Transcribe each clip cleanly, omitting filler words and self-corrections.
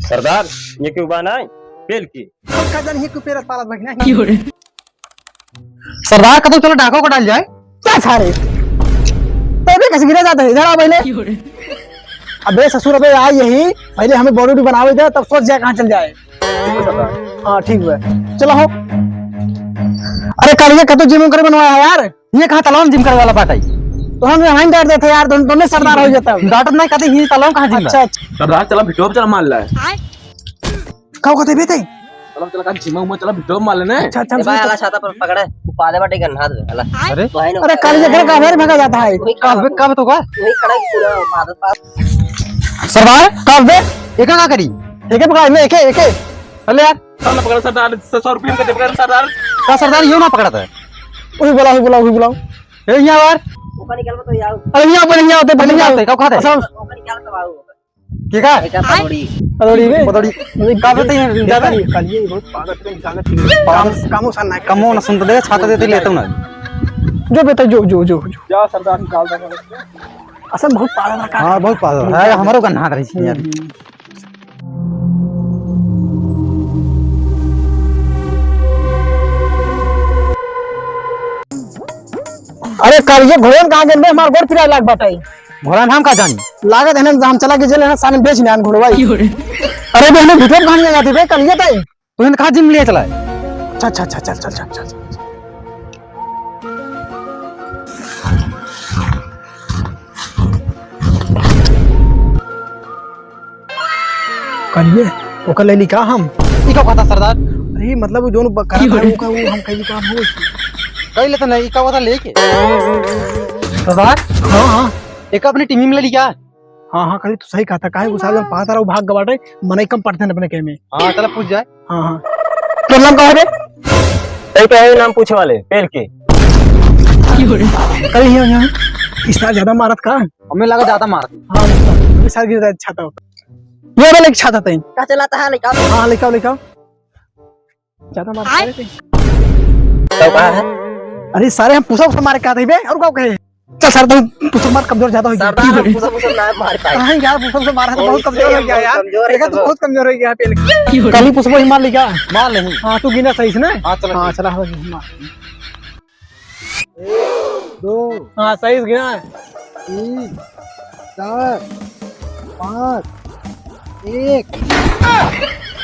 सरदार ये क्यों बना है पेल की सरदार का तो चलो डाको को डाल जाए। क्या सारे तबे कैसे गिरा जाता है इधर आ पहले। अबे ससुर अबे आ यही पहले हमें बॉडी बनावे दे तब सोच जाए कहाँ चल जाए। हाँ ठीक है चलो हो। अरे कल ये कतो जिम करे बनवाया है यार। ये कहाँ तलाव जिम करे वाला बात है। तो हम वहीं डांट देते यार दोनों सरदार हो जाता है। डांट नहीं कहते ये तलाव कहाँ जिम। अच्छा सरदार चला भिटो चला मार ला कहाँ कहते बेटे चला का जिमा उमा चला भिटो मार लेने। अच्छा अच्छा भाई आला छाता पर पकड़े पाले बाटे गन हाथ में आला। अरे तो है ना अरे कल ये घर का भेड़ भगा जाता है। कब तो का वही खड़ा पूरा पाद पास सरदार कब बे एक का करी एक पकड़ा मैं एक अरे यार चला पकड़ सरदार 100 रुपए का दे पकड़ सरदार का सरदार यूं ना पकड़ता है। वही बुलाओ ए यहां यार ऊपर निकल तो यार अरे यहां पर यहां होते बन जाते का खाता है सब ऊपर निकल तो आओ की का एक पतोड़ी पतोड़ी का बेटे ज्यादा कल ये बहुत पागल पे निकालना कामो सन ना कमो ना सुन तो दे छाता देते लेता हूं ना जो बेटा जो जा सरदार निकाल दे असल बहुत पागल रखा। हां बहुत पागल है हमारो का हाथ रही यार। अरे कल ये घोड़न कहाँ गए हमारे गोड़ फिरा लाग बाटाई घोड़ा हम का जानी लागत है ना हम चला के जेल है सामने बेच ने घोड़वा। अरे बे हमें भिटर कहां जाती बे कल ये ताई तूने कहां जिम लिए चला। अच्छा चल कल ये ओकर ले लिखा हम ई का कहता सरदार। अरे मतलब वो जोन करा का वो हम कहीं काम हो कहीं ले तो नहीं का पता लेके सरदार। हां एक अपनी टीम में ले लिया। हाँ कहीं तो सही कहा था काहे गुस्सा में पाता रहा भाग गवाटे मने कम पड़ते हैं अपने के में। हां चला पूछ जाए। हां तो नाम कहा रे सही तो है नाम पूछे वाले पेल के कल यहां इस साल ज्यादा मारत का हमें लगा ज्यादा मारत। हां इस साल गिर छाता ये वाला छाता तई का चलाता है निकाल। हां लिखाओ ज्यादा मारत थे तो कहा है। अरे सारे हम पूछा उसको मारे का थे बे और का कहे चल सर तुम पूछो मार कमजोर ज्यादा हो गया। सरदार पूछो ना मार पाए हां यार पूछो से मारा तो बहुत कमजोर हो गया यार। कमजोर देखा तो बहुत कमजोर हो गया पेल कल ही पूछो ही मार लिया मार नहीं। हां तू गिना सही से ना। हां चला मार 2 हां सही गिना 3 4 5 1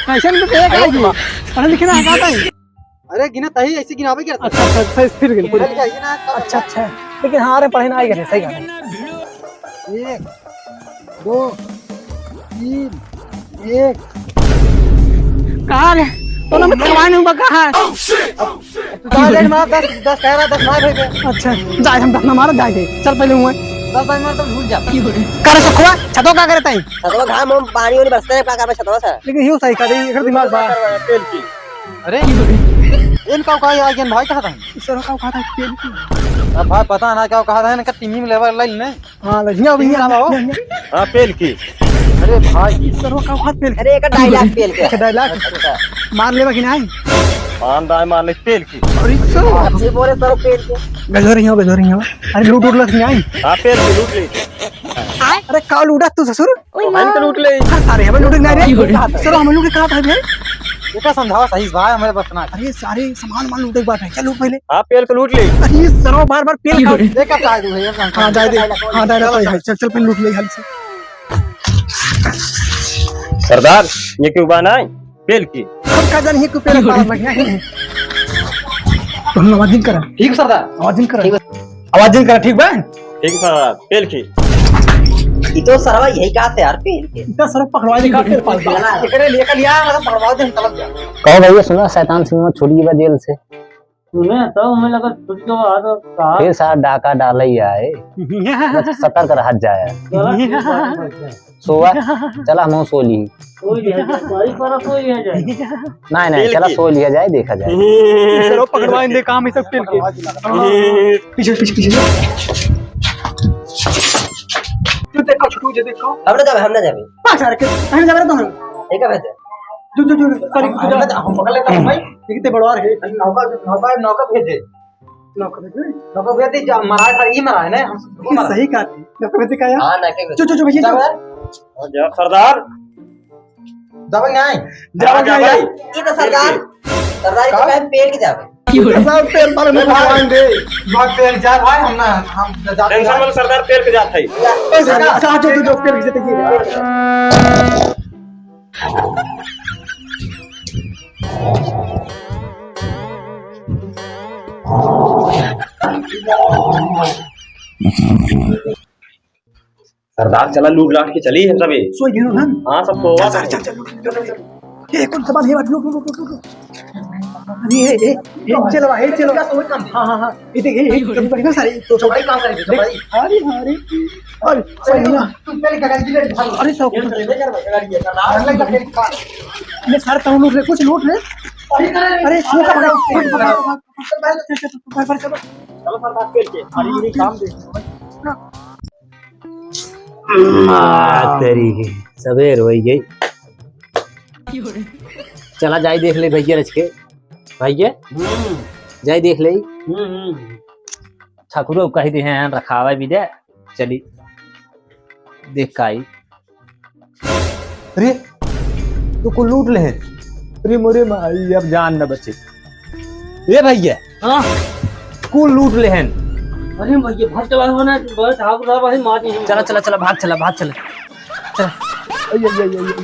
ऐसे में तो एक आएगी अरे लिखना है कहां है। अरे गिना तही ऐसे गिनावे क्या। अच्छा सही फिर गिन अच्छा लेकिन हां रे पढ़े ना आई गए सही कहा 1 2 3 1 कहां रे तो ना मैं थकवाने हूं कहां तू जा मार 10 कह रहा 10 मार है। अच्छा जाए हम 10 मार जाए चल पहले हुए 10 मार तो भूल जा कर सखवा छतो का करता है छतवा घाम हम पानी वाली बरसते का कर छतवा से लेकिन यूं सही कर इधर दिमाग बा पेल की। अरे इनका का आ गया भाई कहा था सर का कहा था पेल की। अब भाई पता ना क्या कहा था इनका टीम में लेवल ले ले। हां लजिया भी आओ। हां पेल की। अरे भाई सर का कहा पेल। अरे एक डायलॉग पेल के डायलॉग मार लेवा कि नहीं पान दाई मार ले पेल की। अरे सर ये बोले सर पेल के गजर ही हो अरे लूट लग नहीं। हां पेल की लूट ले। अरे का लूटा तू ससुर हम तो लूट ले। अरे हम लूट नहीं रे सर हम लूट कहा था भाई बेटा समझावा सही भाई हमारे बस ना। अरे सारे सामान मान लूटे बात है चल लूट पहले। हां पेल को लूट ले। अरे सर बार पेल का देखा का दे भैया। हां दे हां दे चल पहले लूट ले हल से। सरदार ये क्यों बना है पेल की। हम का जान ही को पेल पार लग नहीं तुम आवाज करा ठीक सरदार आवाज करा ठीक बा ठीक सरदार पेल की। ये तो सरवा यही कहा थे यार पेल के इतना सर पकड़वा दे का पेल पाल एकरे लेकर लिया मतलब पकड़वा दे तलब जा। कहो भैया सुना शैतान सिंह छोड़िए जेल से सुने तो हमें लगा छुट्टी के बाद कहा फिर सारा डाका डाल ही आए सतर्क रह जाए सोवा चला हम सो ली नहीं चला सो लिया जाए देखा जाए। सर पकड़वा दे काम सब पेल के पीछे तू देखो छुटू जे देखो हमने जावे पास आ के कहने जावे तो हम एक है बेटे जो करी हम पकड़ लेता हूं भाई कितने बड़वार है नौका भेज दे नौकरी मरा था ये मरा है ना हम सही कहा नौकरी का यार हाँ ना के चो भैया जा सरदार दबंग नहीं जा भाई ये तो सरदार सरदार के पैर पेट के जावे सब पेड़ पर में भगवान दे बहुत पेट जा भाई हम ना हम टेंशन वाला सरदार पेड़ के जात है अच्छा जो पेड़ से तक सरदार चला लूट लाट के चली हम सभी सोई घेरो ना हाँ सबको चल ये कौन सामान है रुक अरे चलो भाई चलो हां ये देख ये बढ़िया सारी तो बड़ी काम करेगी बड़ी अरे अरे अरे सही ना तुम पहले का गाड़ी ले अरे सब ये सारे टाउन लूट ले कुछ लूट ले अरे शो का बड़ा चलो सरदार पेड़ के अरे ये काम दे तेरी सवेर हो गई चला जाई देख ले भैया रच के भैया जाई देख ले ठाकुर कही दे हैं रखावा भी दे चली देख का आई अरे तो को लूट ले अरे मोरे माई अब जान न बचे ए भैया हाँ को लूट ले हैं अरे भैया भाग चला होना बस ठाकुर साहब भाई मार दी चला चला चला भाग चला चला ये